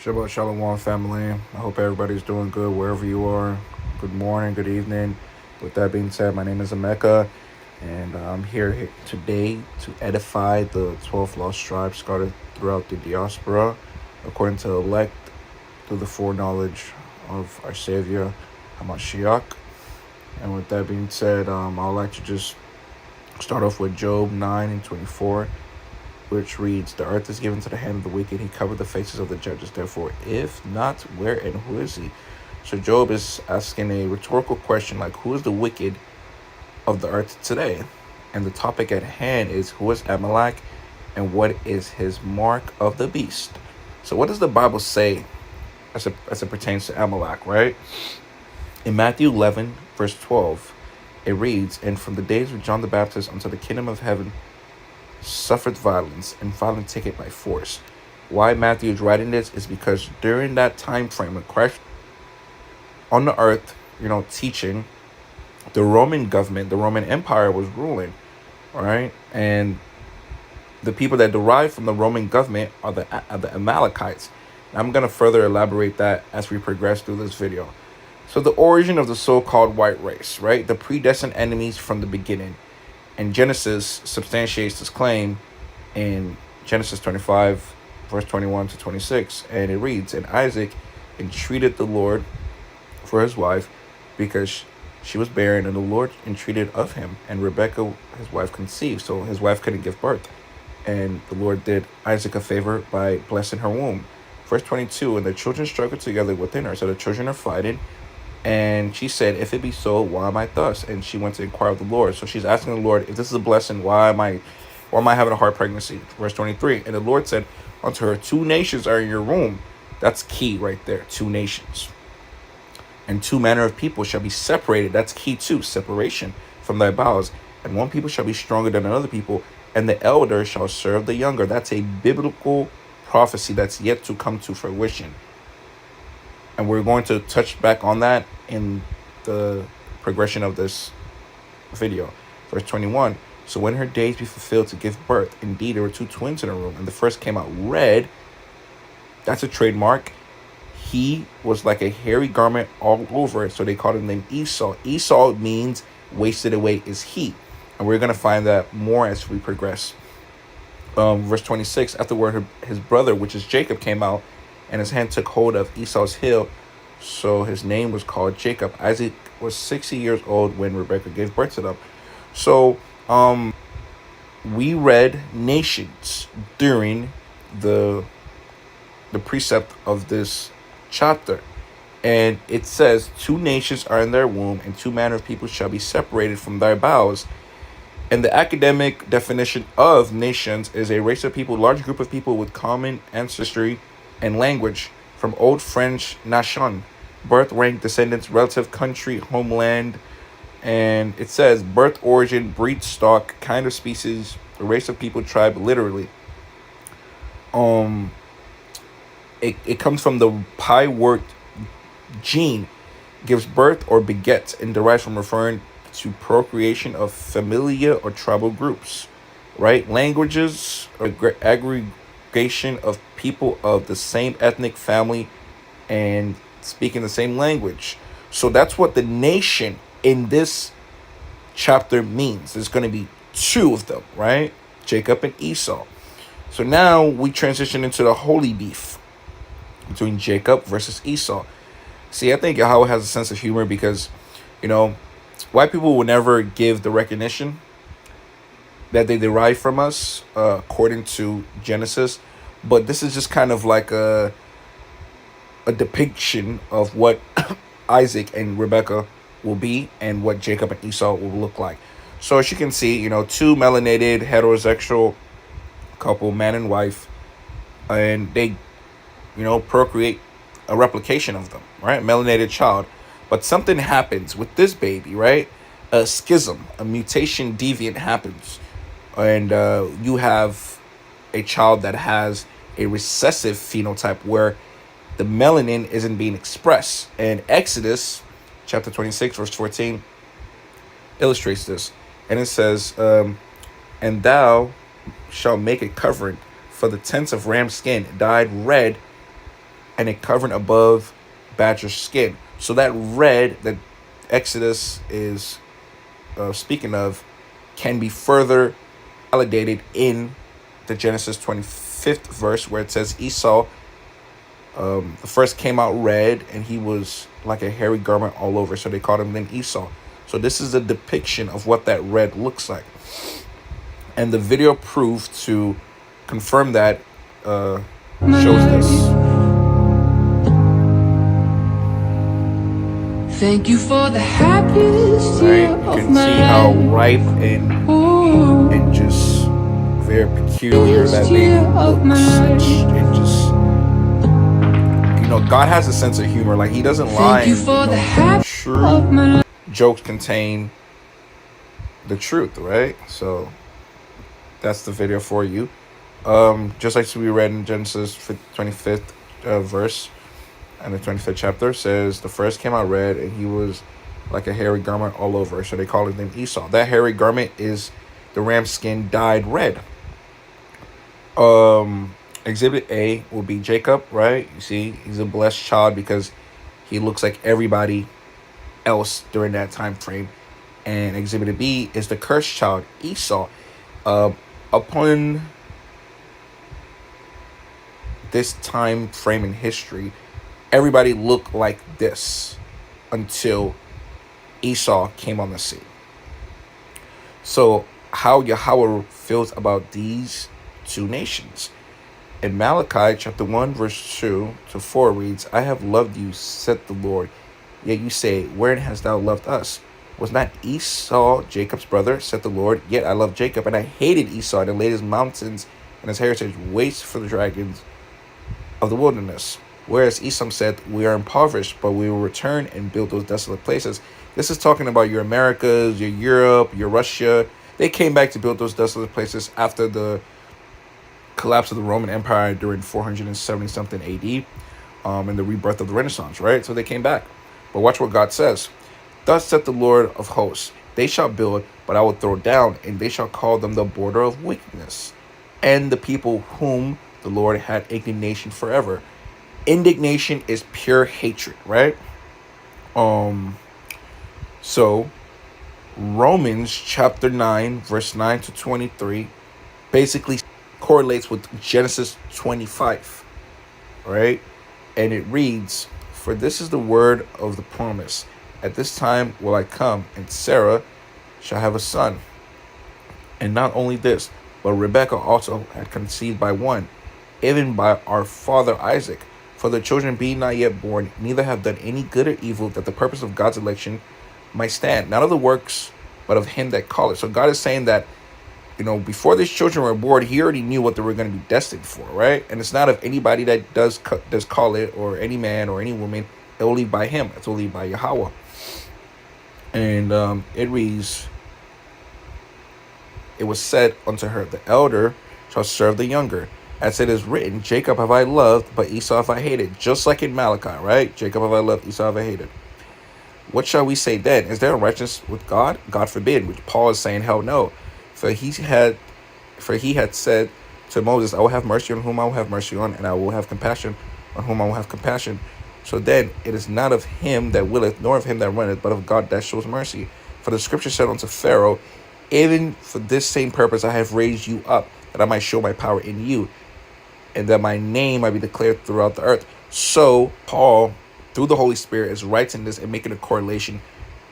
Shabbat Shalom, family. I hope everybody's doing good wherever you are. Good morning, good evening. With that being said, my name is Emeka, and I'm here today to edify the 12 lost tribes scattered throughout the diaspora, according to the elect, through the foreknowledge of our Savior, Hamashiach. And with that being said, I'd like to just start off with Job 9:24, which reads, "The earth is given to the hand of the wicked. He covered the faces of the judges. Therefore, if not, where and who is he?" So Job is asking a rhetorical question like, who is the wicked of the earth today? And the topic at hand is, who is Amalek and what is his mark of the beast? So what does the Bible say as it pertains to Amalek, right? In Matthew 11, verse 12, it reads, "And from the days of John the Baptist until the kingdom of heaven suffered violence, and violence take it by force." Why Matthew is writing this is because during that time frame when Christ on the earth, teaching, the Roman government, the Roman Empire was ruling, right? And the people that derive from the Roman government are the Amalekites. And I'm going to further elaborate that as we progress through this video. So the origin of the so-called white race, right? The predestined enemies from the beginning. And Genesis substantiates this claim in Genesis 25, verse 21 to 26. And it reads, "And Isaac entreated the Lord for his wife because she was barren, and the Lord entreated of him. And Rebekah, his wife, conceived." So his wife couldn't give birth. And the Lord did Isaac a favor by blessing her womb. Verse 22, "And the children struggled together within her." So the children are fighting. And she said, "If it be so, why am I thus?" And she went to inquire of the Lord. So she's asking the Lord, if this is a blessing, why am I having a hard pregnancy? Verse 23, "And the Lord said unto her, two nations are in your womb." That's key right there. Two nations. "And two manner of people shall be separated." That's key too. Separation from thy bowels. "And one people shall be stronger than another people, and the elder shall serve the younger." That's a biblical prophecy that's yet to come to fruition. And we're going to touch back on that in the progression of this video. Verse 21, "So when her days be fulfilled to give birth, indeed there were two twins in her room, and the first came out red." That's a trademark. "He was like a hairy garment all over it." So they called him named Esau. Esau means wasted away is he. And we're going to find that more as we progress. Verse 26, "Afterward his brother, which is Jacob, came out, and his hand took hold of Esau's heel. So his name was called Jacob. Isaac was 60 years old when Rebekah gave birth to them." So we read nations during the precept of this chapter. And it says, two nations are in their womb, and two manner of people shall be separated from their bowels. And the academic definition of nations is a race of people, large group of people with common ancestry and language, from Old French nation, birth, rank, descendants, relative, country, homeland. And it says birth, origin, breed, stock, kind of species, a race of people, tribe, literally. It comes from the Pi word gene, gives birth or begets, and derives from referring to procreation of familia or tribal groups, right? Languages, aggregation of people of the same ethnic family and speaking the same language. So that's what the nation in this chapter means. There's going to be two of them, right? Jacob and Esau. So now we transition into the holy beef between Jacob versus Esau. See, I think Yahweh has a sense of humor because, white people will never give the recognition that they derive from us, according to Genesis. But this is just kind of like a depiction of what Isaac and Rebekah will be and what Jacob and Esau will look like. So as you can see, two melanated heterosexual couple, man and wife, and they, procreate a replication of them, right? Melanated child. But something happens with this baby, right? A schism, a mutation deviant happens. And you have a child that has a recessive phenotype where the melanin isn't being expressed. And Exodus chapter 26, verse 14 illustrates this. And it says, "And thou shalt make a covering for the tents of ram skin, dyed red and a covering above badger skin. So that red that Exodus is speaking of can be further validated in the Genesis 25th verse, where it says Esau the first came out red, and he was like a hairy garment all over, so they called him then Esau. So this is a depiction of what that red looks like, and the video proof to confirm that shows this. Thank you for the happiest year Right, you of can my see how life. ripe and just very peculiar that baby looks. It just, God has a sense of humor. Like, he doesn't lie. Thank you for the happy True jokes contain the truth, right? So that's the video for you. Just like we read in Genesis 25th verse and the 25th chapter, says the first came out red, and he was like a hairy garment all over. So they call his name Esau. That hairy garment is the ram skin dyed red. Exhibit A will be Jacob, right? You see, he's a blessed child because he looks like everybody else during that time frame. And Exhibit B is the cursed child, Esau. Upon this time frame in history, everybody looked like this until Esau came on the scene. So how Yahweh feels about these two nations. In Malachi chapter 1 verse 2 to 4 reads, I have loved you, said the Lord. Yet you say, wherein hast thou loved us? Was not Esau Jacob's brother, said the Lord? Yet I loved Jacob, and I hated Esau, and laid his mountains and his heritage waste for the dragons of the wilderness. Whereas Esau said, we are impoverished, but we will return and build those desolate places. This is talking about your Americas, your Europe, your Russia. They came back to build those desolate places after the collapse of the Roman Empire during 470 something AD, and the rebirth of the Renaissance, right? So they came back. But watch what God says. Thus saith the Lord of hosts, they shall build, but I will throw down, and they shall call them the border of wickedness, and the people whom the Lord had indignation forever. Indignation is pure hatred, right? So Romans chapter 9, verse 9 to 23 basically correlates with Genesis 25, right? And it reads, for this is the word of the promise. At this time will I come, and Sarah shall have a son. And not only this, but Rebekah also had conceived by one, even by our father Isaac. For the children being not yet born, neither have done any good or evil, that the purpose of God's election might stand, not of the works, but of him that calleth. So God is saying that, before these children were born, he already knew what they were going to be destined for, right? And it's not of anybody that does call it, or any man or any woman. It will lead by him. It will lead by Yahweh. And it reads, it was said unto her, the elder shall serve the younger. As it is written, Jacob have I loved, but Esau have I hated. Just like in Malachi, right? Jacob have I loved, Esau have I hated. What shall we say then? Is there unrighteousness with God? God forbid. Which Paul is saying, hell no. For he had said to Moses, I will have mercy on whom I will have mercy on, and I will have compassion on whom I will have compassion. So then it is not of him that willeth, nor of him that runneth, but of God that shows mercy. For the scripture said unto Pharaoh, even for this same purpose I have raised you up, that I might show my power in you, and that my name might be declared throughout the earth. So Paul, through the Holy Spirit, is writing this and making a correlation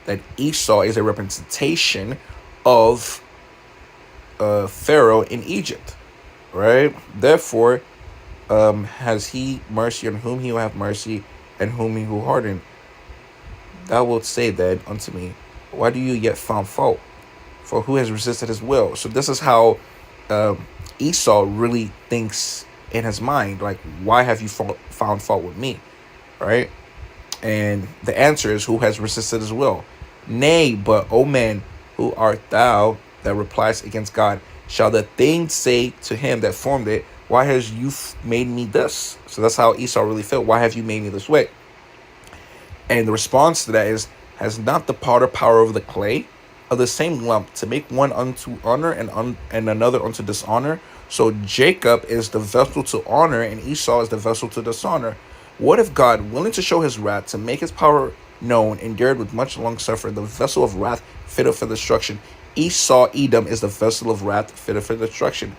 that Esau is a representation of Pharaoh in Egypt, right? Therefore, has he mercy on whom he will have mercy, and whom he will harden. Thou wilt say then unto me, why do you yet found fault? For who has resisted his will? So this is how Esau really thinks in his mind, like, why have you found fault with me, right? And the answer is, who has resisted his will? Nay, but, O man, who art thou that replies against God? Shall the thing say to him that formed it, why has you made me this? So that's how Esau really felt. Why have you made me this way? And the response to that is, has not the potter power over the clay of the same lump to make one unto honor and another unto dishonor? So Jacob is the vessel to honor, and Esau is the vessel to dishonor. What if God, willing to show his wrath, to make his power known, endured with much long suffering the vessel of wrath fitted for destruction? Esau, Edom, is the vessel of wrath fitted for destruction,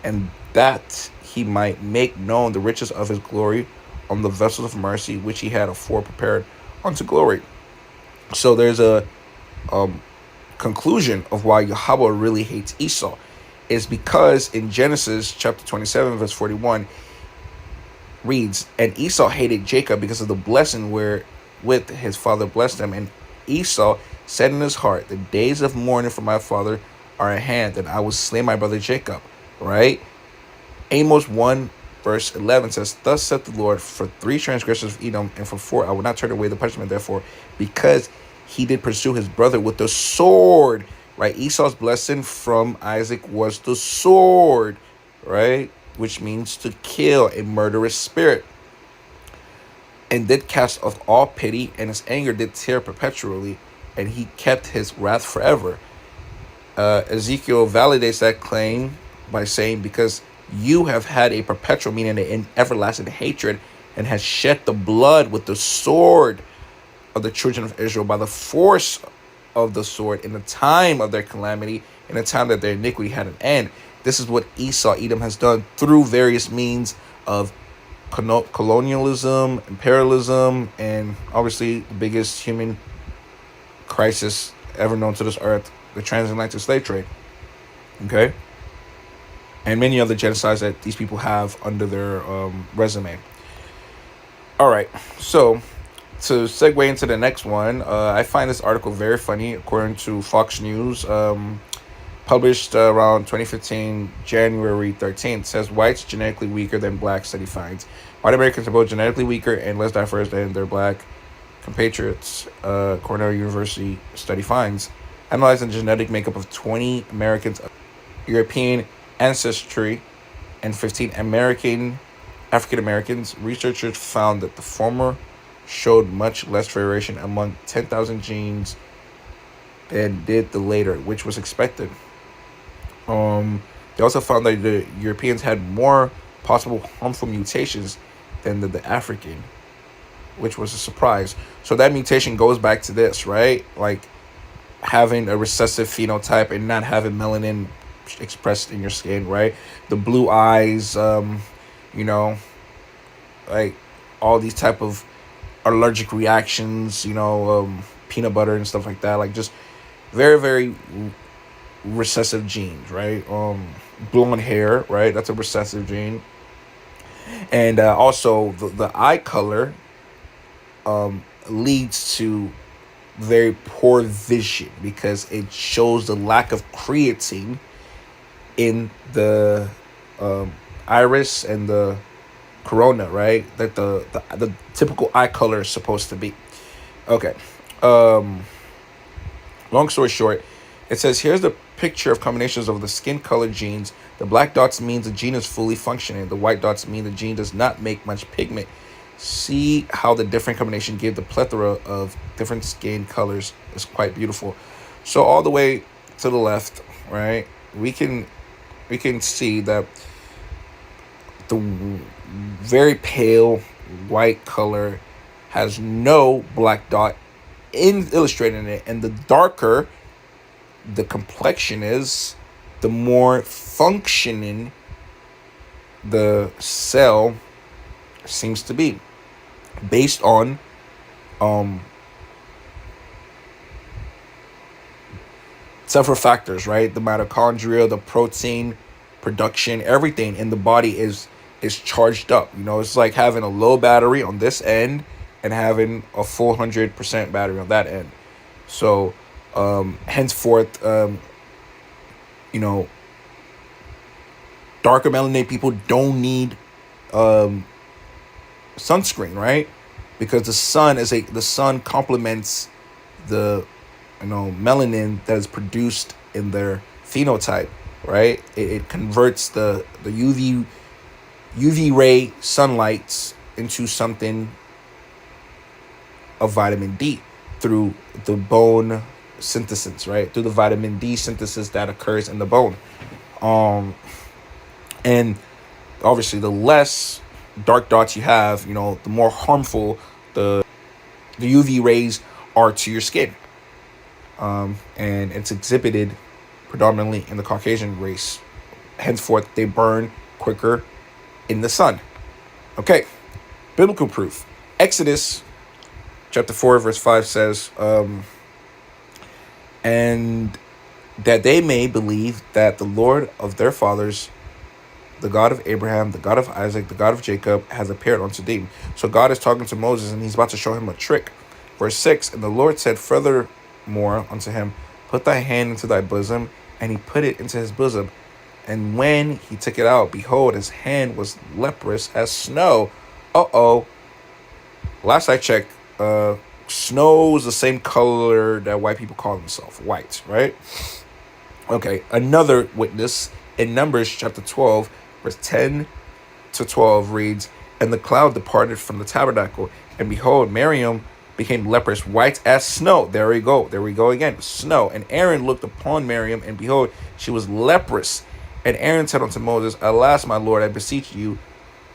and that he might make known the riches of his glory on the vessels of mercy which he had afore prepared unto glory. So there's a conclusion of why Yahweh really hates Esau is because in Genesis chapter 27 verse 41 reads, and Esau hated Jacob because of the blessing wherewith his father blessed him, and Esau said in his heart, the days of mourning for my father are at hand, and I will slay my brother Jacob. Right? Amos 1 verse 11 says, thus saith the Lord, for 3 transgressions of Edom, and for 4 I will not turn away the punishment, therefore, because he did pursue his brother with the sword. Right? Esau's blessing from Isaac was the sword, right? Which means to kill, a murderous spirit. And did cast off all pity, and his anger did tear perpetually, and he kept his wrath forever. Ezekiel validates that claim by saying, because you have had a perpetual, meaning an everlasting hatred, and has shed the blood with the sword of the children of Israel by the force of the sword in the time of their calamity, in the time that their iniquity had an end. This is what Esau, Edom, has done through various means of colonialism, imperialism, and obviously the biggest human crisis ever known to this earth, the transatlantic slave trade. Okay? And many other genocides that these people have under their resume. All right, so to segue into the next one, I find this article very funny. According to Fox News, published around 2015, January 13th, says whites genetically weaker than blacks, study finds. White Americans are both genetically weaker and less diverse than their black compatriots, Cornell University study finds. Analyzing the genetic makeup of 20 Americans of European ancestry and 15 African Americans, researchers found that the former showed much less variation among 10,000 genes than did the later, which was expected. They also found that the Europeans had more possible harmful mutations than the African, which was a surprise. So that mutation goes back to this, right? Like having a recessive phenotype and not having melanin expressed in your skin, right? The blue eyes, like all these type of allergic reactions, peanut butter and stuff like that, like just very, very recessive genes, right? Blonde hair, right? That's a recessive gene. And also the eye color leads to very poor vision because it shows the lack of creatine in the iris and the corona, right? That the typical eye color is supposed to be. Okay. Long story short, it says here's the picture of combinations of the skin color genes. The black dots means the gene is fully functioning. The white dots mean the gene does not make much pigment. See how the different combination give the plethora of different skin colors. It's quite beautiful. So all the way to the left, right, we can see that the very pale white color has no black dot illustrated in it, and the darker the complexion is, the more functioning the cell seems to be, based on several factors, right? The mitochondria, the protein production, everything in the body is charged up. It's like having a low battery on this end and having a full 100% battery on that end. So henceforth, darker melanated people don't need sunscreen, right? Because the sun complements the melanin that is produced in their phenotype, right? It converts the UV ray sunlights into something of vitamin D through the bone synthesis, right? Through the vitamin D synthesis that occurs in the bone. And obviously the less dark dots you have, the more harmful the UV rays are to your skin. And it's exhibited predominantly in the Caucasian race. Henceforth, they burn quicker in the sun. Okay, biblical proof. Exodus chapter 4, verse 5 says, and that they may believe that the Lord of their fathers, the God of Abraham, the God of Isaac, the God of Jacob, has appeared unto thee. So God is talking to Moses, and he's about to show him a trick. Verse 6, and the Lord said furthermore unto him, put thy hand into thy bosom. And he put it into his bosom. And when he took it out, behold, his hand was leprous as snow. Last I checked, snow is the same color that white people call themselves, white, right? Okay, another witness in Numbers chapter 12, verse 10 to 12 reads, and the cloud departed from the tabernacle, and behold, Miriam became leprous, white as snow. There we go again, snow. And Aaron looked upon Miriam, and behold, she was leprous. And Aaron said unto Moses, alas, my Lord, I beseech you,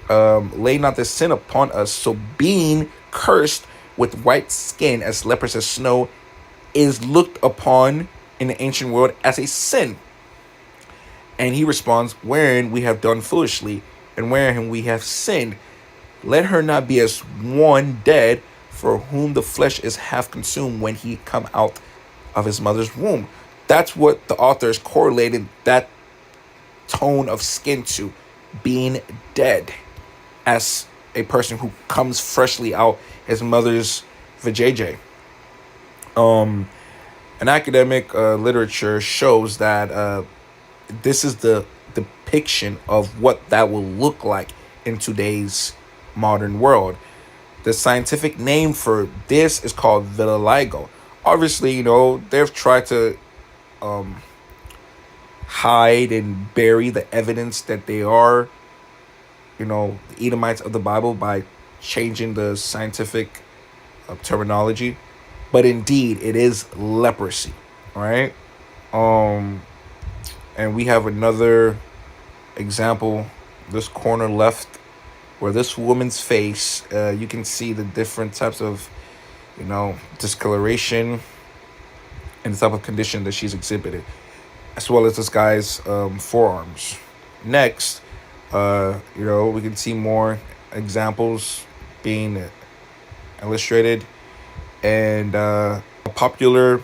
lay not this sin upon us. So being cursed with white skin as leprous as snow is looked upon in the ancient world as a sin. And he responds, wherein we have done foolishly, and wherein we have sinned. Let her not be as one dead, for whom the flesh is half consumed when he come out of his mother's womb. That's what the author is correlating that tone of skin to, being dead, as a person who comes freshly out his mother's vajayjay. An academic literature shows that this is the depiction of what that will look like in today's modern world. The scientific name for this is called vitiligo. Obviously, they've tried to hide and bury the evidence that they are, the Edomites of the Bible by changing the scientific terminology. But indeed, it is leprosy, right? And we have another example, this corner left, where this woman's face, you can see the different types of, discoloration and the type of condition that she's exhibited, as well as this guy's forearms. Next, we can see more examples being illustrated, and a popular,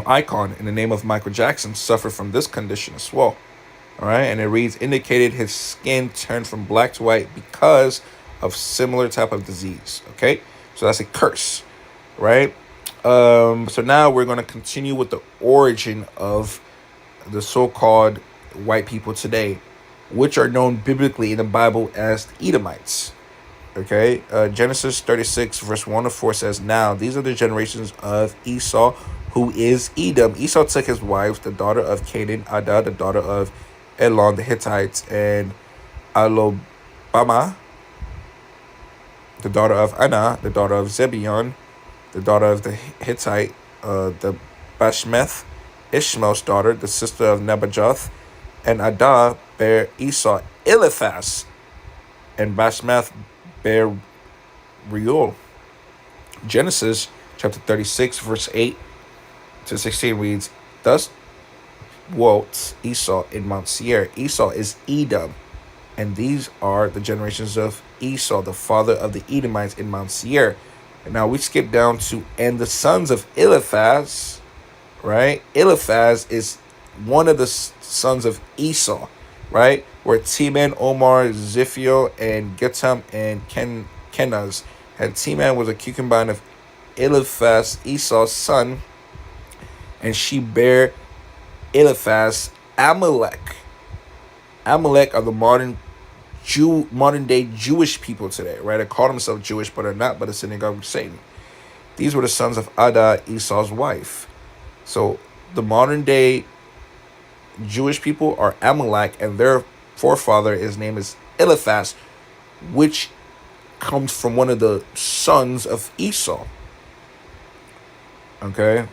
icon in the name of Michael Jackson suffered from this condition as well. All right, and it reads, indicated his skin turned from black to white because of similar type of disease. Okay, so that's a curse, right? So now we're going to continue with the origin of the so-called white people today, which are known biblically in the Bible as the Edomites. Okay, Genesis 36 verse 1 to 4 says, now these are the generations of Esau, who is Edom. Esau took his wives, the daughter of Canaan, Adah, the daughter of Elon, the Hittites, and Alobama, the daughter of Anah, the daughter of Zebeon, the daughter of the Hittite, the Bashmeth, Ishmael's daughter, the sister of Nebajoth, and Adah bare Esau Eliphaz, and Bashmeth bare Reuel. Genesis chapter 36, verse 8 to 16 reads, thus dwelt Esau in Mount Seir. Esau is Edom, and these are the generations of Esau, the father of the Edomites in Mount Seir. And now we skip down to, and the sons of Eliphaz, right? Eliphaz is one of the sons of Esau, right? Where Teman, Omar, Ziphiel, and Getam, and Kenaz. And Teman was a concubine of Eliphaz, Esau's son, and she bare Eliphaz Amalek. Amalek are the modern day Jewish people today, right? They call themselves Jewish, but are not, but a synagogue of Satan. These were the sons of Adah, Esau's wife. So the modern day Jewish people are Amalek, and their forefather, his name is Eliphaz, which comes from one of the sons of Esau. Okay.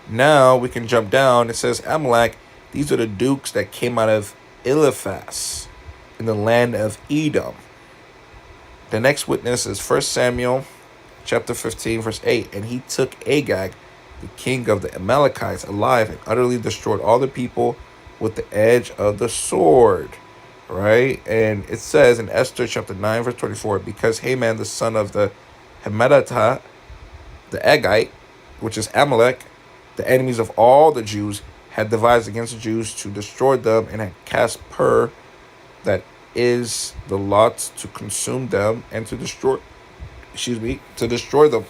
Now we can jump down. It says Amalek, these are the dukes that came out of Eliphaz. in the land of Edom. The next witness is 1 Samuel chapter 15, verse 8. And he took Agag, the king of the Amalekites, alive and utterly destroyed all the people with the edge of the sword. Right? And it says in Esther chapter 9, verse 24, because Haman, the son of the Hammedatha, the Agite, which is Amalek, the enemies of all the Jews, had devised against the Jews to destroy them, and had cast that is the lot, to consume them and to destroy them.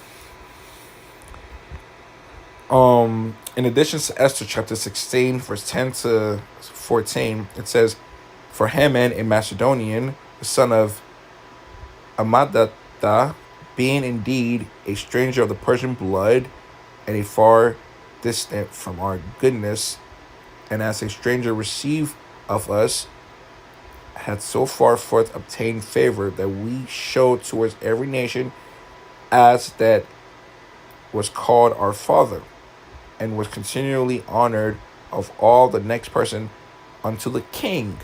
In addition to Esther chapter 16, verse 10 to 14, it says, for Haman, a Macedonian, the son of Amadatha, being indeed a stranger of the Persian blood, and a far distant from our goodness, and as a stranger received of us, had so far forth obtained favor that we showed towards every nation as that was called our father, and was continually honored of all the next person unto the king.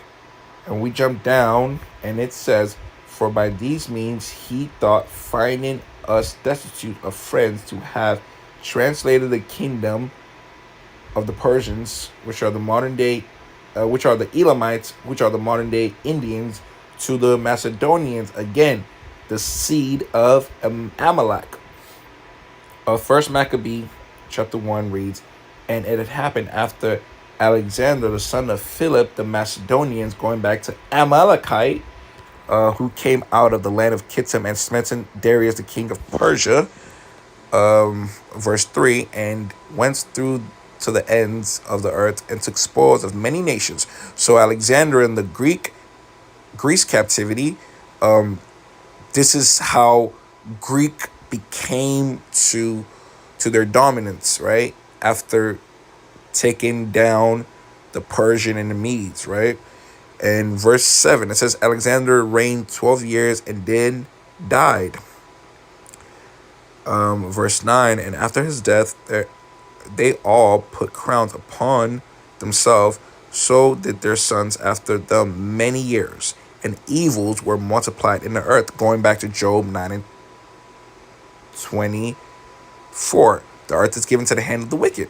And we jump down, and it says, for by these means he thought, finding us destitute of friends, to have translated the kingdom of the Persians, which are the Elamites, which are the modern day Indians, to the Macedonians, again, the seed of Amalek. First Maccabee chapter 1 reads, and it had happened after Alexander, the son of Philip, the Macedonians, going back to Amalekite, who came out of the land of Kittim and smitten Darius, the king of Persia, verse 3, and went through to the ends of the earth and took spoils of many nations. So Alexander in the Greece captivity, this is how Greek became to their dominance, right? After taking down the Persian and the Medes, right? And verse 7, it says, Alexander reigned 12 years and then died. Verse 9, and after his death, they all put crowns upon themselves, so did their sons after them many years, and evils were multiplied in the earth. Going back to Job 9 and 24, the earth is given to the hand of the wicked,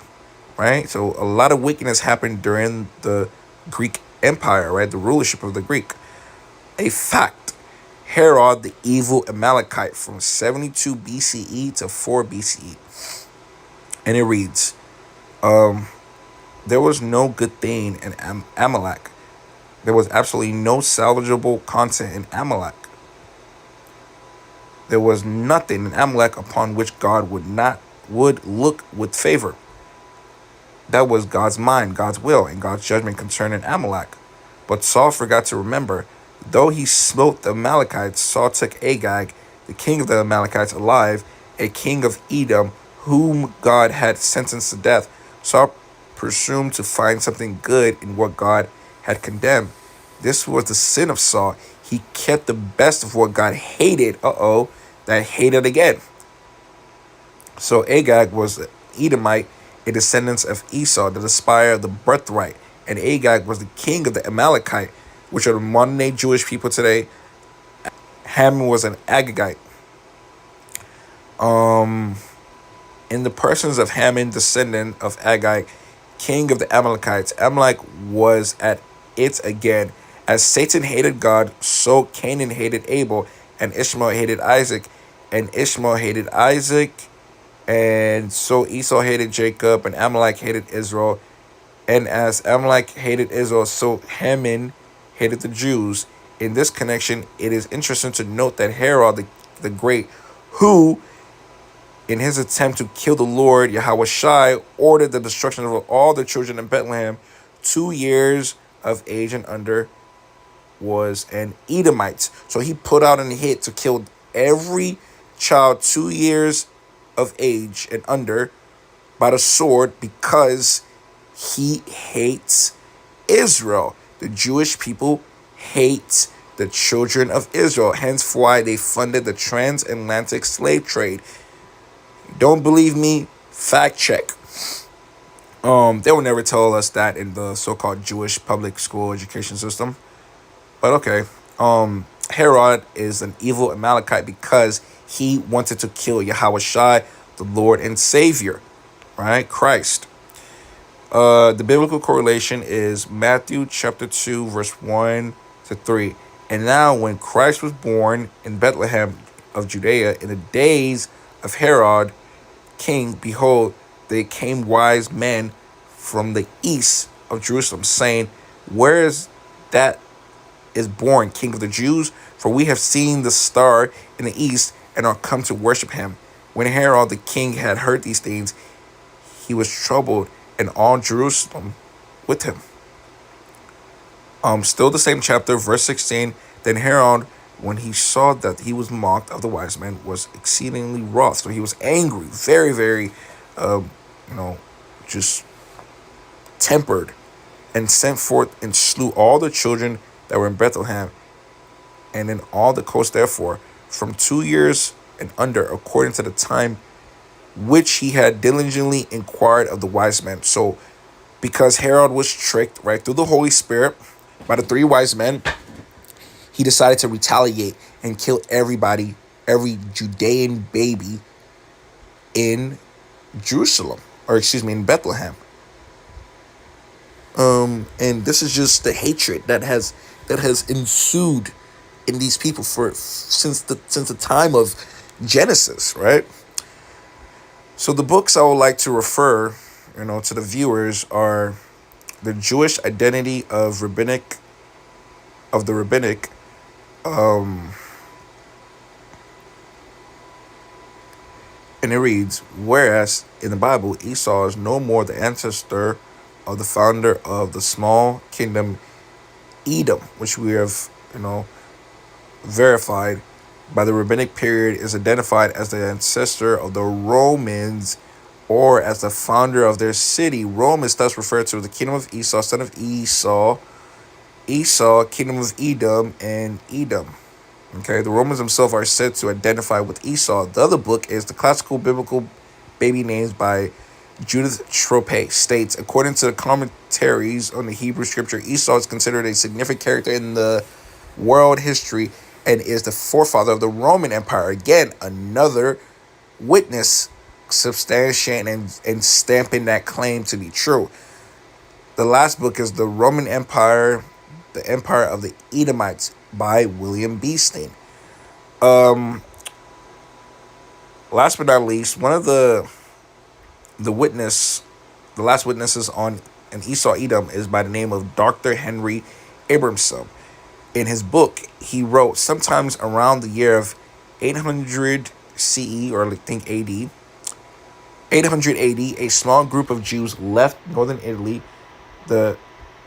right? So a lot of wickedness happened during the Greek Empire, right? The rulership of the Greek. A fact, Herod, the evil Amalekite, from 72 BCE to 4 BCE. And it reads, there was no good thing in Amalek. There was absolutely no salvageable content in Amalek. There was nothing in Amalek upon which God would look with favor. That was God's mind, God's will, and God's judgment concerning Amalek. But Saul forgot to remember, though he smote the Amalekites, Saul took Agag, the king of the Amalekites, alive, a king of Edom, whom God had sentenced to death. Saul presumed to find something good in what God had condemned. This was the sin of Saul. He kept the best of what God hated. That hated again. So Agag was an Edomite, a descendant of Esau, the despised of the birthright. And Agag was the king of the Amalekite, which are the modern day Jewish people today. Haman was an Agagite. In the persons of Haman, descendant of Agag, king of the Amalekites, Amalek was at it again. As Satan hated God, so Canaan hated Abel, and Ishmael hated Isaac, and Ishmael hated Isaac, and so Esau hated Jacob, and Amalek hated Israel. And as Amalek hated Israel, so Haman hated the Jews. In this connection, it is interesting to note that Herod the Great, who, in his attempt to kill the Lord, Yahweh Shai, ordered the destruction of all the children in Bethlehem, 2 years of age and under, was an Edomite. So he put out a hit to kill every child 2 years of age and under by the sword, because he hates Israel. The Jewish people hate the children of Israel. Hence why they funded the transatlantic slave trade. Don't believe me? Fact check. They will never tell us that in the so-called Jewish public school education system. But okay, Herod is an evil Amalekite because he wanted to kill Yahweh Shai, the Lord and Savior, right? Christ. The biblical correlation is Matthew chapter 2, verse 1 to 3. And now, when Christ was born in Bethlehem of Judea in the days of Herod, king, behold, there came wise men from the east of Jerusalem, saying, where is that is born King of the Jews? For we have seen the star in the east and are come to worship him. When Herod the king had heard these things, he was troubled, and all Jerusalem with him. Still the same chapter, verse 16. Then Herod, when he saw that he was mocked of the wise men, was exceedingly wroth. So he was angry, very, very, you know, just tempered, and sent forth and slew all the children that were in Bethlehem and in all the coast, therefore, from 2 years and under, according to the time which he had diligently inquired of the wise men. So, because Herod was tricked right through the Holy Spirit by the three wise men, he decided to retaliate and kill everybody, every Judean baby in Jerusalem, or excuse me, in Bethlehem. And this is just the hatred that has ensued in these people for since the time of Genesis, right? So the books I would like to refer, to the viewers are the Jewish Identity of the Rabbinic, and it reads, whereas in the Bible Esau is no more the ancestor of the founder of the small kingdom Edom, which we have, verified by the rabbinic period, is identified as the ancestor of the Romans or as the founder of their city. Rome is thus referred to as the kingdom of Esau, son of Esau, kingdom of Edom, and Edom. Okay, the Romans themselves are said to identify with Esau. The other book is the Classical Biblical Baby Names by Judith Trope states, according to the commentaries on the Hebrew scripture, Esau is considered a significant character in the world history and is the forefather of the Roman Empire. Again, another witness substantiating and stamping that claim to be true. The last book is the Roman Empire, the Empire of the Edomites by William Beeston. Last but not least, one of the last witnesses on an Esau Edom is by the name of Dr. Henry Abramson. In his book, he wrote, sometimes around the year of 800 CE, or I think AD, 880, a small group of Jews left northern Italy. The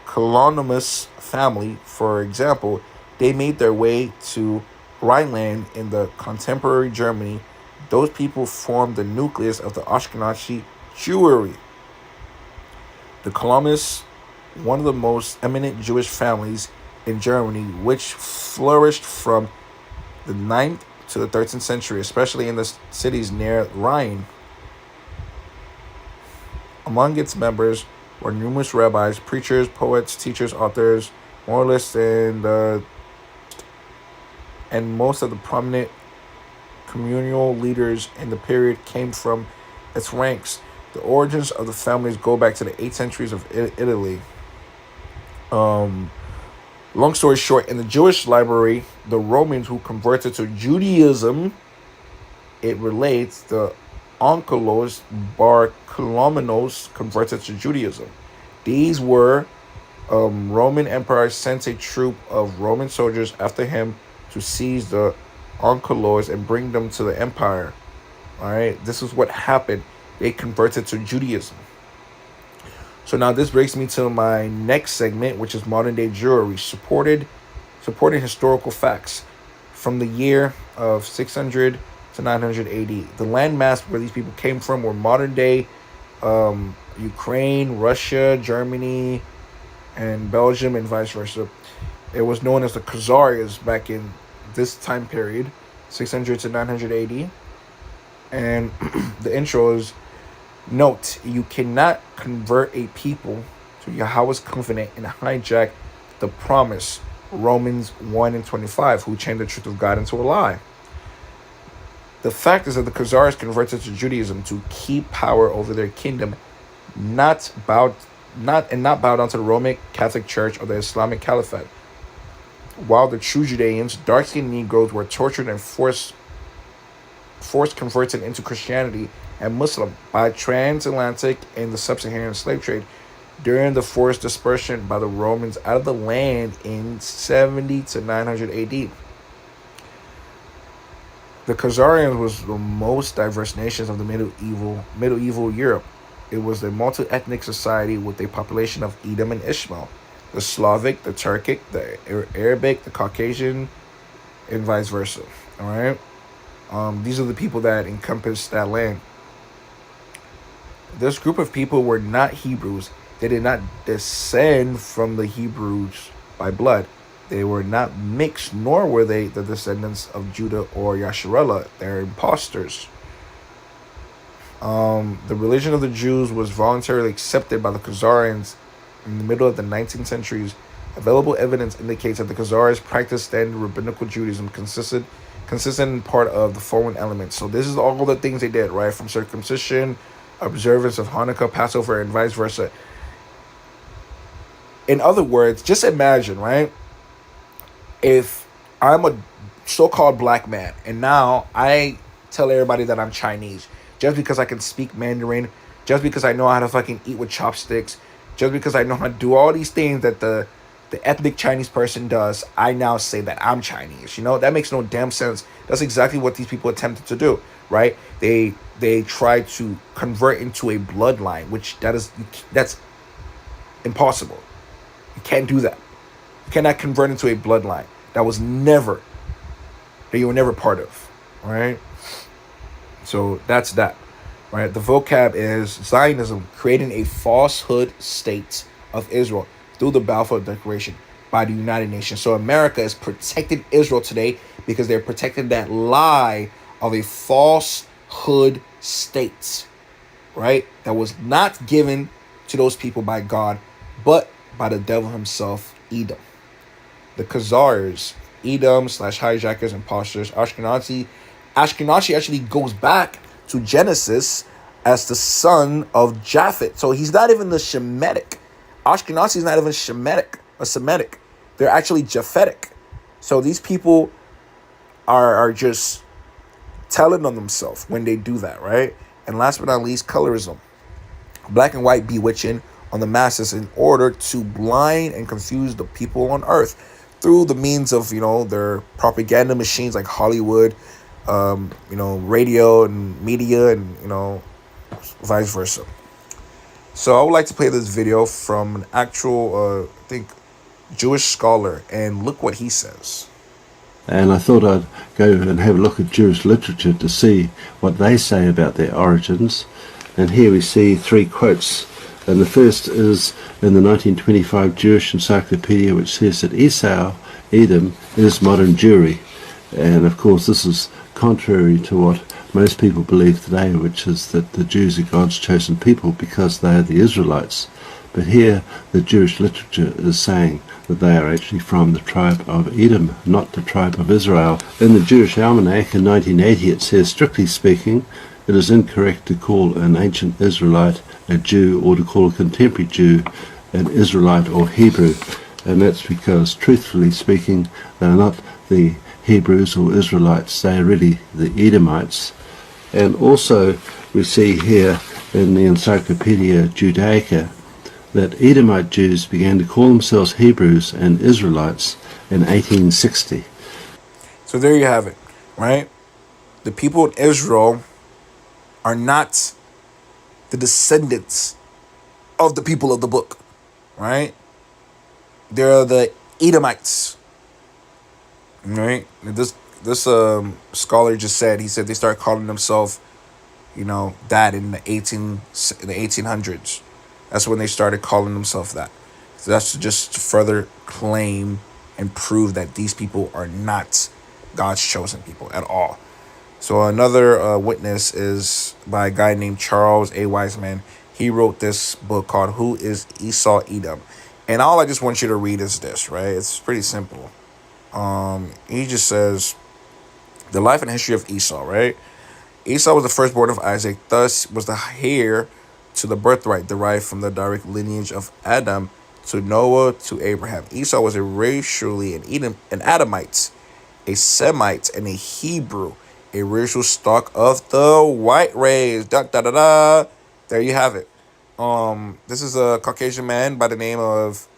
Colonimus family, for example, they made their way to Rhineland in the contemporary Germany. Those people formed the nucleus of the Ashkenazi Jewry. The Colonimus, one of the most eminent Jewish families in Germany, which flourished from the 9th to the 13th century, especially in the cities near Rhine. Among its members were numerous rabbis, preachers, poets, teachers, authors, moralists, and most of the prominent communal leaders in the period came from its ranks. The origins of the families go back to the 8th centuries of Italy. Long story short, in the Jewish library, the Romans who converted to Judaism, it relates the Onkelos bar Colomenos converted to Judaism. These were Roman Empire sent a troop of Roman soldiers after him to seize the Onkelos and bring them to the empire. All right, this is what happened. They converted to Judaism. So now this brings me to my next segment, which is modern day Jewry, supporting historical facts from the year of 600 to 900 AD. The landmass where these people came from were modern day Ukraine, Russia, Germany, and Belgium, and vice versa. It was known as the Khazarias back in this time period, 600 to 900 AD. And the intro is, note, you cannot convert a people to Yahweh's covenant and hijack the promise Romans 1 and 25, who changed the truth of God into a lie. The fact is that the Khazars converted to Judaism to keep power over their kingdom, not bow not bow down to the Roman Catholic Church or the Islamic Caliphate. While the true Judeans, dark-skinned Negroes, were tortured and forced converted into Christianity and Muslim by transatlantic and the sub-Saharan slave trade during the forced dispersion by the Romans out of the land in 70 to 900 AD. The Khazarians was the most diverse nations of the medieval Europe. It was a multi-ethnic society with a population of Edom and Ishmael, the Slavic, the Turkic, the Arabic, the Caucasian, and vice versa. All right. These are the people that encompass that land. This group of people were not Hebrews. They did not descend from the Hebrews by blood. They were not mixed, nor were they the descendants of Judah or Yasharallah. They're imposters. The religion of the Jews was voluntarily accepted by the Khazarians in the middle of the 19th centuries. Available evidence indicates that the Khazars practiced standard rabbinical Judaism consistent in part of the following elements. So this is all the things they did, right? From circumcision, observance of Hanukkah, Passover, and vice versa. In other words, just imagine, right? If I'm a so-called black man and now I tell everybody that I'm Chinese just because I can speak Mandarin, just because I know how to fucking eat with chopsticks, just because I know how to do all these things that the ethnic Chinese person does, I now say that I'm Chinese. You know, that makes no damn sense. That's exactly what these people attempted to do, right? They tried to convert into a bloodline, which that's impossible. You can't do that. You cannot convert into a bloodline that you were never part of, right? So that's that, right? The vocab is Zionism, creating a falsehood state of Israel through the Balfour Declaration by the United Nations. So America is protecting Israel today because they're protecting that lie of a falsehood state, right? That was not given to those people by God, but by the devil himself, Edom. The Khazars, Edom / hijackers, imposters. Ashkenazi actually goes back to Genesis as the son of Japhet. So he's not even the Shemitic. Ashkenazi is not even Semitic. They're actually Japhetic. So these people are just telling on themselves when they do that, right? And last but not least, colorism. Black and white bewitching on the masses in order to blind and confuse the people on earth through the means of, their propaganda machines like Hollywood, radio and media, and, vice versa. So I would like to play this video from an actual, Jewish scholar, and look what he says. And I thought I'd go and have a look at Jewish literature to see what they say about their origins. And here we see 3 quotes. And the first is in the 1925 Jewish Encyclopedia, which says that Esau, Edom, is modern Jewry. And of course this is contrary to what most people believe today, which is that the Jews are God's chosen people because they are the Israelites. But here the Jewish literature is saying that they are actually from the tribe of Edom, not the tribe of Israel. In the Jewish Almanac in 1980 it says, strictly speaking, it is incorrect to call an ancient Israelite a Jew or to call a contemporary Jew an Israelite or Hebrew. And that's because, truthfully speaking, they are not the Hebrews or Israelites, they are really the Edomites. And also we see here in the Encyclopedia Judaica that Edomite Jews began to call themselves Hebrews and Israelites in 1860. So there you have it, right? The people in Israel are not the descendants of the people of the book, right? They're the Edomites, right? This scholar just said, he said they started calling themselves, that in the 1800s. That's when they started calling themselves that. So that's just to further claim and prove that these people are not God's chosen people at all. So another witness is by a guy named Charles A. Wiseman. He wrote this book called Who is Esau Edom? And all I just want you to read is this, right? It's pretty simple. He just says, the life and history of Esau, right? Esau was the firstborn of Isaac, thus was the heir to the birthright derived from the direct lineage of Adam to Noah to Abraham. Esau was a racially an Adamite, a Semite, and a Hebrew, a racial stock of the white race. Da da da da. There you have it. This is a Caucasian man by the name of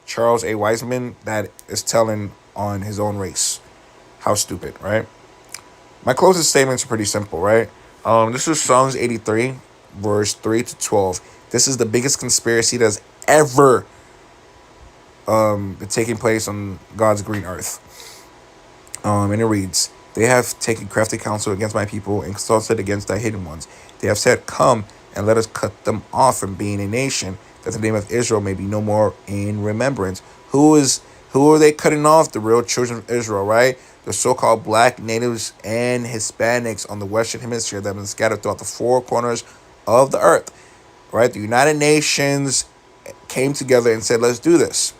Charles A. Wiseman that is telling on his own race. How stupid, right? My closest statements are pretty simple, right? This is Psalms 83, verse 3 to 12. This is the biggest conspiracy that's ever been taking place on God's green earth. And it reads, they have taken crafty counsel against my people and consulted against thy hidden ones. They have said, come and let us cut them off from being a nation, that the name of Israel may be no more in remembrance. Who are they cutting off? The real children of Israel, right? The so-called black natives and Hispanics on the Western Hemisphere that have been scattered throughout the four corners of the earth, right? The United Nations came together and said, let's do this.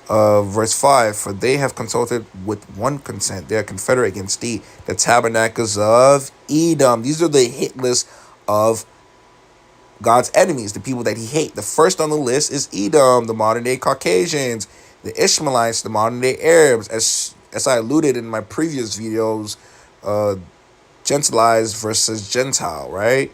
Verse 5, for they have consulted with one consent. They are confederate against thee, the tabernacles of Edom. These are the hit list of God's enemies, the people that he hates. The first on the list is Edom, the modern-day Caucasians, the Ishmaelites, the modern-day Arabs. As I alluded in my previous videos, Gentilized versus Gentile, right?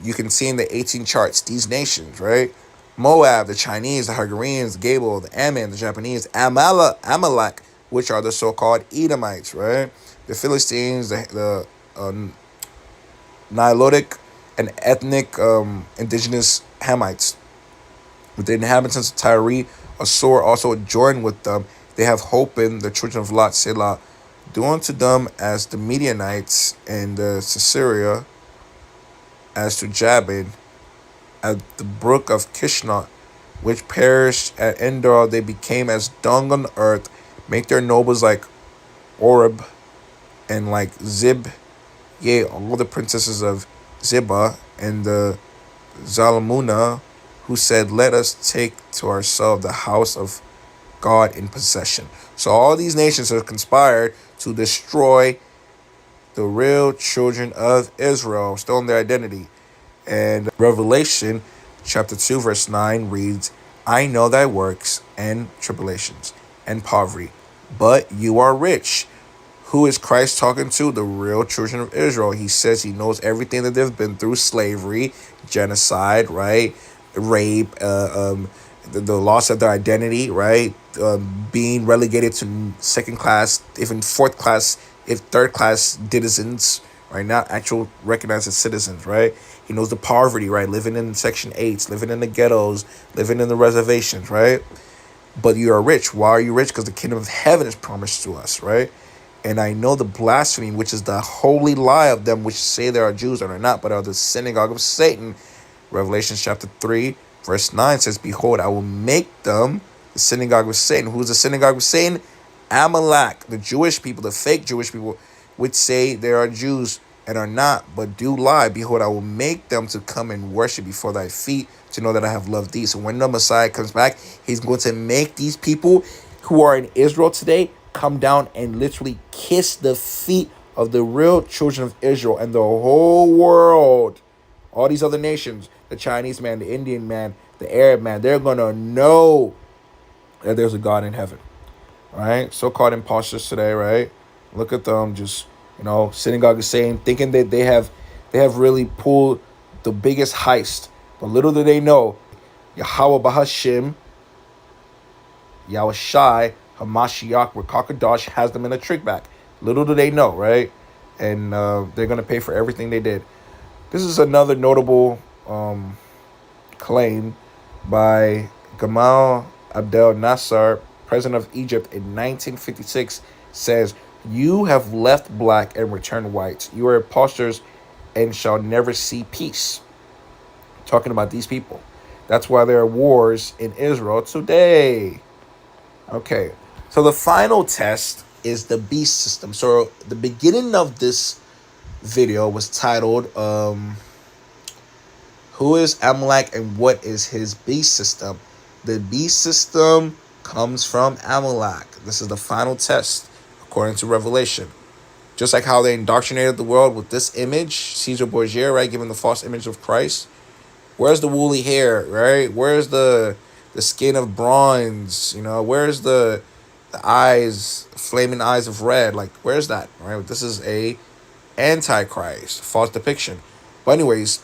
You can see in the 18 charts these nations, right? Moab, the Chinese, the Hungarians, the Gable, the Ammon, the Japanese, Amalek, which are the so-called Edomites, right? The Philistines, the Nilotic and ethnic indigenous Hamites. With the inhabitants of Tyre, Assur also joined with them. They have hope in the children of Lot, Selah. Do unto them as the Midianites and the Sisera, as to Jabin, at the brook of Kishna, which perished at Endor. They became as dung on the earth. Make their nobles like Oreb and like Zib, yea, all the princesses of Ziba and the Zalamuna, who said, let us take to ourselves the house of God in possession. So all these nations have conspired to destroy the real children of Israel, stolen their identity. And Revelation chapter 2 verse 9 reads, I know thy works and tribulations and poverty, but you are rich. Who is Christ talking to? The real children of Israel. He says he knows everything that they've been through: slavery, genocide, right? Rape, the loss of their identity, right? Being relegated to second class, even fourth class, if third class citizens, right? Not actual recognized as citizens, right? He knows the poverty, right? Living in Section 8s, living in the ghettos, living in the reservations, right? But you are rich. Why are you rich? Because the kingdom of heaven is promised to us, right? And I know the blasphemy, which is the holy lie of them which say they are Jews and are not, but are the synagogue of Satan. Revelation chapter 3, verse 9 says, behold, I will make them the synagogue of Satan. Who is the synagogue of Satan? Amalek, the Jewish people, the fake Jewish people, which say they are Jews and are not, but do lie. Behold, I will make them to come and worship before thy feet, to know that I have loved thee. So when the Messiah comes back, he's going to make these people who are in Israel today come down and literally kiss the feet of the real children of Israel, and the whole world, all these other nations, the Chinese man, the Indian man, the Arab man, they're going to know that there's a God in heaven, right? So-called imposters today, right? Look at them, just, synagogue is saying, thinking that they have really pulled the biggest heist. But little do they know, Yahweh Bahashim, Yahweh Shai, Hamashiach, Rakakadosh has them in a trick back. Little do they know, right? And they're going to pay for everything they did. This is another notable claim by Gamal Abdel Nasser, president of Egypt in 1956, says, you have left black and returned white. You are impostors and shall never see peace. Talking about these people. That's why there are wars in Israel today. Okay, so the final test is the beast system. So the beginning of this video was titled, who is Amalek and what is his beast system? The beast system comes from Amalak. This is the final test, according to Revelation. Just like how they indoctrinated the world with this image, Caesar Borgia, right, giving the false image of Christ. Where's the woolly hair, right? Where's the skin of bronze? Where's the eyes, flaming eyes of red? Like, where's that? Right? This is a antichrist, false depiction. But anyways,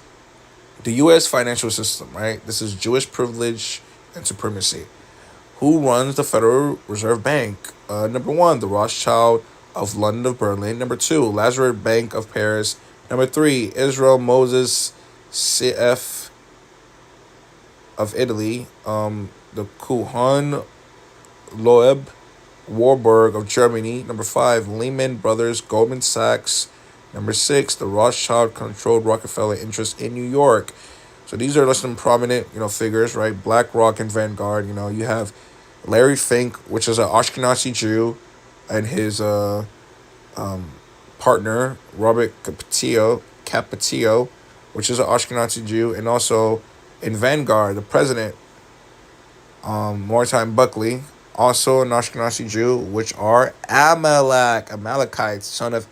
the U.S. financial system, right? This is Jewish privilege and supremacy. Who runs the Federal Reserve Bank? Number one, the Rothschild of London of Berlin. Number two, Lazarus Bank of Paris. Number three, Israel Moses CF of Italy. The Kuhn Loeb Warburg of Germany. Number five, Lehman Brothers, Goldman Sachs. Number six, the Rothschild controlled Rockefeller interests in New York. So these are some prominent, figures, right? BlackRock and Vanguard. You have Larry Fink, which is an Ashkenazi Jew, and his partner Robert Capetillo, which is an Ashkenazi Jew, and also in Vanguard, the president, Mordecai Buckley, also an Ashkenazi Jew, which are Amalekites, son of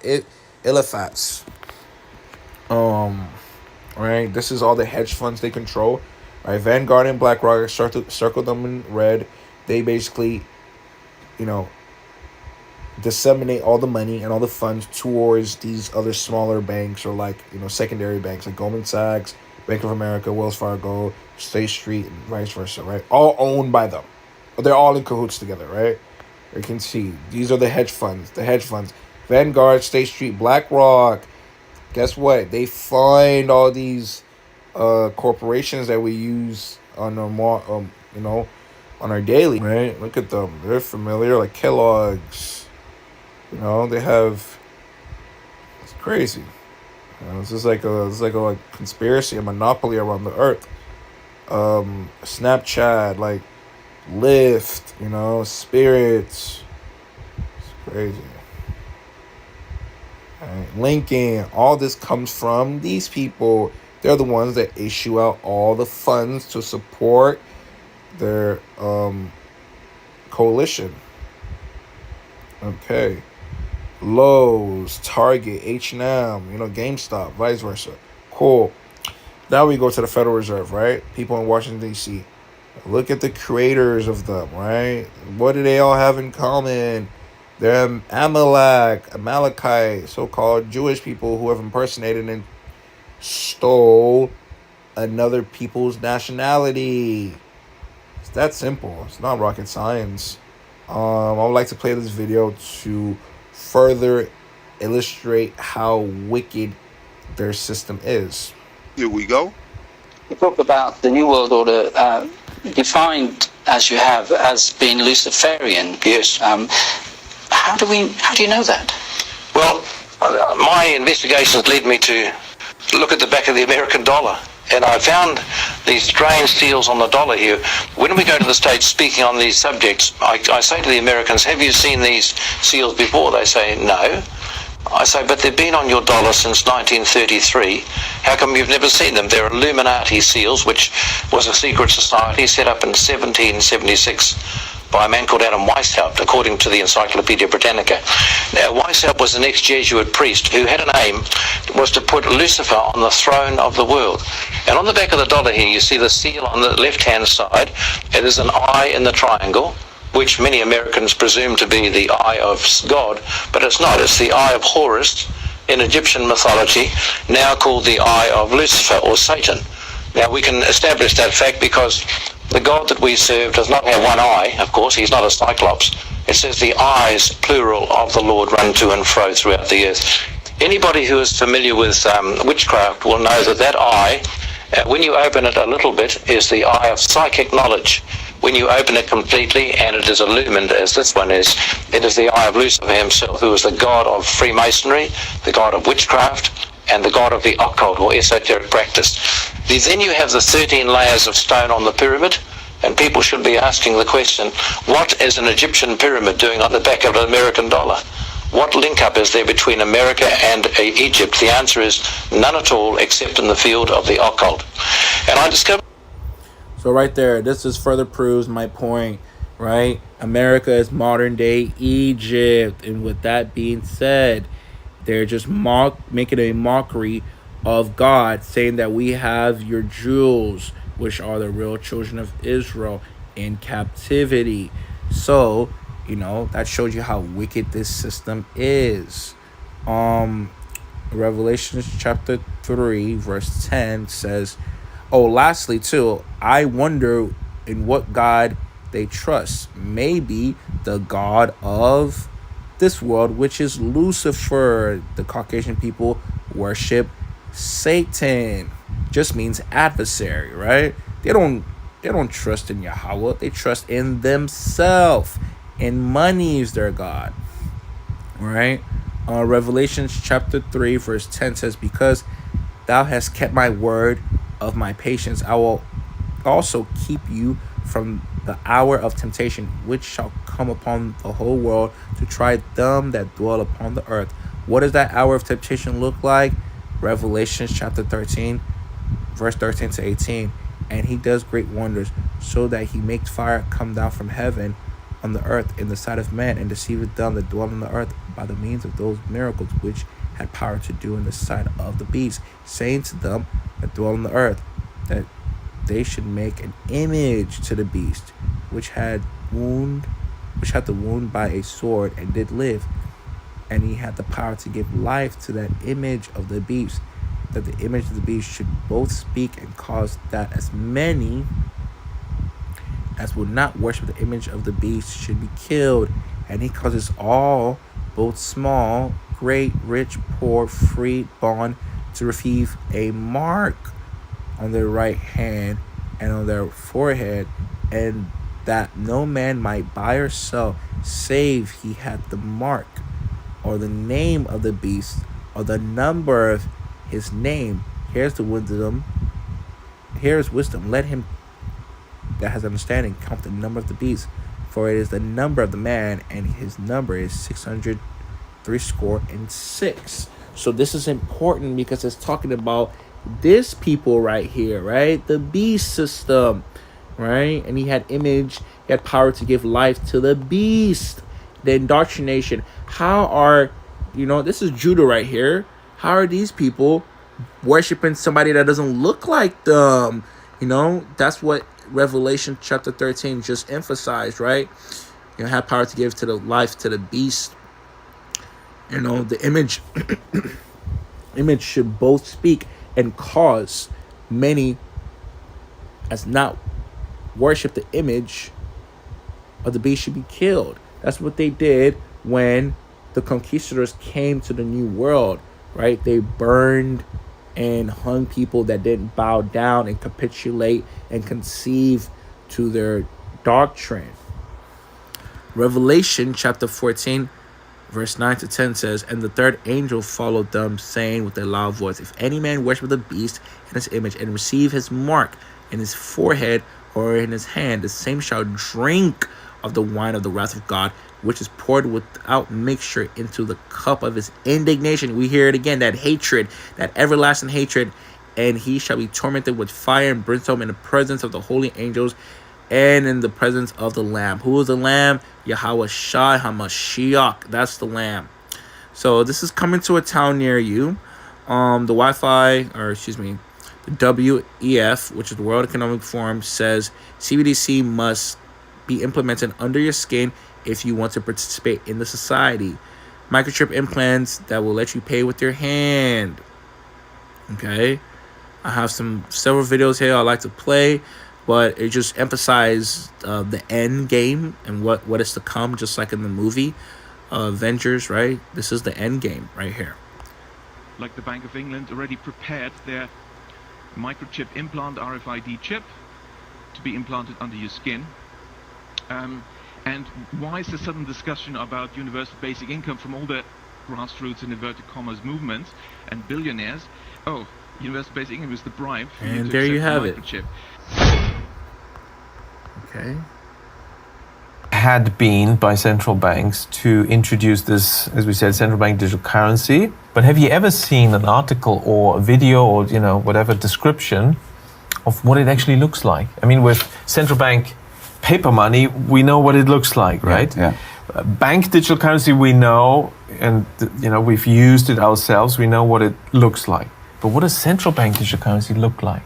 Eliphaz. Right, this is all the hedge funds they control. Right, Vanguard and BlackRock circle them in red. They basically, disseminate all the money and all the funds towards these other smaller banks, or secondary banks like Goldman Sachs, Bank of America, Wells Fargo, State Street, and vice versa, right? All owned by them. They're all in cahoots together, right? You can see these are the hedge funds. Vanguard, State Street, BlackRock. Guess what? They fund all these corporations that we use on our on our daily, right? Look at them. They're familiar, like Kellogg's. They have. It's crazy. It's just like a conspiracy, a monopoly around the earth. Snapchat, like Lyft, Spirits. It's crazy. Right. Lincoln, all this comes from these people. They're the ones that issue out all the funds to support their coalition. Okay. Lowe's, Target, H&M, GameStop, vice versa. Cool. Now we go to the Federal Reserve, right? People in Washington, D.C. Look at the creators of them, right? What do they all have in common? They're Amalekite, so-called Jewish people who have impersonated and stole another people's nationality. It's that simple. It's not rocket science. I would like to play this video to further illustrate how wicked their system is. Here we go. You talk about the New World Order defined as you have as being Luciferian. Yes. How do you know that? Well, my investigations led me to look at the back of the American dollar, and I found these strange seals on the dollar here. When we go to the States speaking on these subjects, I say to the Americans, have you seen these seals before? They say, no. I say, but they've been on your dollar since 1933. How come you've never seen them? They're Illuminati seals, which was a secret society set up in 1776 by a man called Adam Weishaupt, according to the Encyclopedia Britannica. Now, Weishaupt was an ex-Jesuit priest who had an aim, was to put Lucifer on the throne of the world. And on the back of the dollar here, you see the seal on the left-hand side. It is an eye in the triangle, which many Americans presume to be the eye of God, but it's not. It's the eye of Horus in Egyptian mythology, now called the eye of Lucifer or Satan. Now, we can establish that fact because the God that we serve does not have one eye, of course. He's not a cyclops. It says the eyes, plural, of the Lord run to and fro throughout the earth. Anybody who is familiar with witchcraft will know that that eye, when you open it a little bit, is the eye of psychic knowledge. When you open it completely and it is illumined, as this one is, it is the eye of Lucifer himself, who is the god of Freemasonry, the god of witchcraft, and the god of the occult or esoteric practice. Then you have the 13 layers of stone on the pyramid, and people should be asking the question, what is an Egyptian pyramid doing on the back of an American dollar? What link-up is there between America and Egypt? The answer is none at all, except in the field of the occult. And I discovered... So right there, this just further proves my point, right? America is modern day Egypt. And with that being said, they're just making a mockery of God, saying that we have your jewels, which are the real children of Israel, in captivity. So, that shows you how wicked this system is. Revelation chapter 3, verse 10 says, oh, lastly, too, I wonder in what God they trust. Maybe the God of this world, which is Lucifer. The Caucasian people worship Satan. Just means adversary, right? They don't trust in Yahweh. They trust in themselves. And money is their God, right? Revelation chapter 3, verse 10 says, because thou hast kept my word of my patience, I will also keep you from the hour of temptation, which shall come upon the whole world to try them that dwell upon the earth. What does that hour of temptation look like? Revelation chapter 13, verse 13 to 18. And he does great wonders, so that he makes fire come down from heaven on the earth in the sight of man, and deceiveth them that dwell on the earth by the means of those miracles which had power to do in the sight of the beast, saying to them that dwell on the earth that they should make an image to the beast, which had the wound by a sword, and did live. And he had the power to give life to that image of the beast, that the image of the beast should both speak and cause that as many as would not worship the image of the beast should be killed. And he causes all, both small, great, rich, poor, free, bond, to receive a mark on their right hand and on their forehead, and that no man might buy or sell, save he had the mark, or the name of the beast, or the number of his name. Here's wisdom. Let him that has understanding count the number of the beast, for it is the number of the man, and his number is 666. So this is important because it's talking about this people right here, right? The beast system, right? And he had power to give life to the beast. The indoctrination. How are, this is Judah right here. How are these people worshiping somebody that doesn't look like them? That's what Revelation chapter 13 just emphasized, right? Have power to give to the life to the beast. The image should both speak and cause many as not worship the image of the beast should be killed. That's what they did when the conquistadors came to the New World, right? They burned and hung people that didn't bow down and capitulate and conceive to their doctrine. Revelation chapter 14, verse 9 to 10 says, and the third angel followed them, saying with a loud voice, if any man worship the beast and his image, and receive his mark in his forehead or in his hand, the same shall drink of the wine of the wrath of God, which is poured without mixture into the cup of his indignation. We hear it again, that hatred, that everlasting hatred. And he shall be tormented with fire and brimstone in the presence of the holy angels and in the presence of the Lamb. Who is the Lamb? Yahweh Shai HaMashiach. That's the Lamb. So this is coming to a town near you. The WEF, which is the World Economic Forum, says CBDC must be implemented under your skin if you want to participate in the society. Microchip implants that will let you pay with your hand. Okay, I have several videos here I like to play, but it just emphasizes the end game and what is to come, just like in the movie Avengers, right? This is the end game right here. Like the Bank of England already prepared their microchip implant, RFID chip, to be implanted under your skin. And why is there sudden discussion about universal basic income from all the grassroots and inverted commas movements and billionaires? Oh, universal basic income is the bribe for you to there you accept have the it. microchip. Okay. Had been by central banks to introduce this, as we said, central bank digital currency. But have you ever seen an article or a video or, whatever description of what it actually looks like. I mean, with central bank paper money, we know what it looks like, right? Yeah. Bank digital currency, we know, and we've used it ourselves. We know what it looks like. But what does central bank digital currency look like?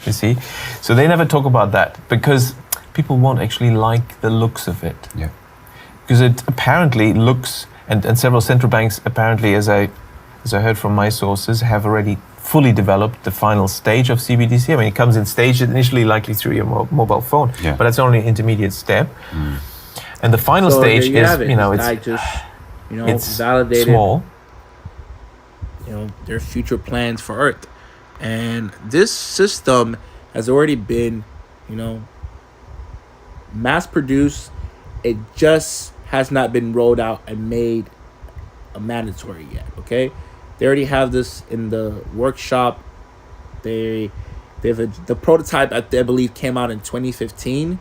You see, so they never talk about that because people won't actually like the looks of it. Yeah. Because it apparently looks, and several central banks apparently, as I heard from my sources, have already fully developed the final stage of CBDC. I mean, it comes in stages initially, likely through your mobile phone, but that's only an intermediate step. And the final stage is, it's validated. Small. Their future plans for Earth, and this system has already been, mass produced. It just has not been rolled out and made a mandatory yet. Okay, they already have this in the workshop. The prototype, I believe, came out in 2015,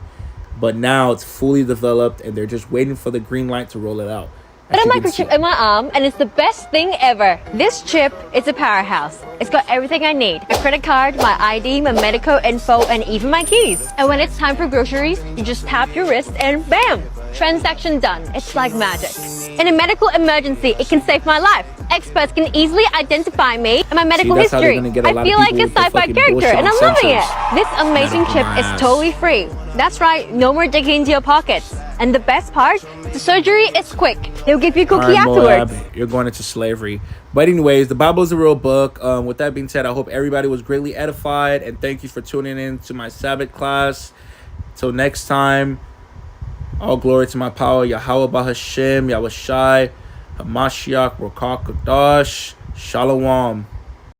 but now it's fully developed and they're just waiting for the green light to roll it out. Got a microchip in my arm, and it's the best thing ever. This chip is a powerhouse. It's got everything I need. A credit card, my ID, my medical info, and even my keys. And when it's time for groceries, you just tap your wrist and bam! Transaction done. It's like magic. In a medical emergency, it can save my life. Experts can easily identify me and my medical history. I feel like a sci-fi character, and I'm loving it. This amazing chip is totally free. That's right, no more digging into your pockets. And the best part, the surgery is quick. They'll give you a cookie afterwards. Moab, you're going into slavery. But anyways, the Bible is a real book. With that being said, I hope everybody was greatly edified, and thank you for tuning in to my Sabbath class. Till next time, all glory to my power, Yahweh Bahashem, Yahweh Shai, Hamashiach, Rakak Kadash, Shalom.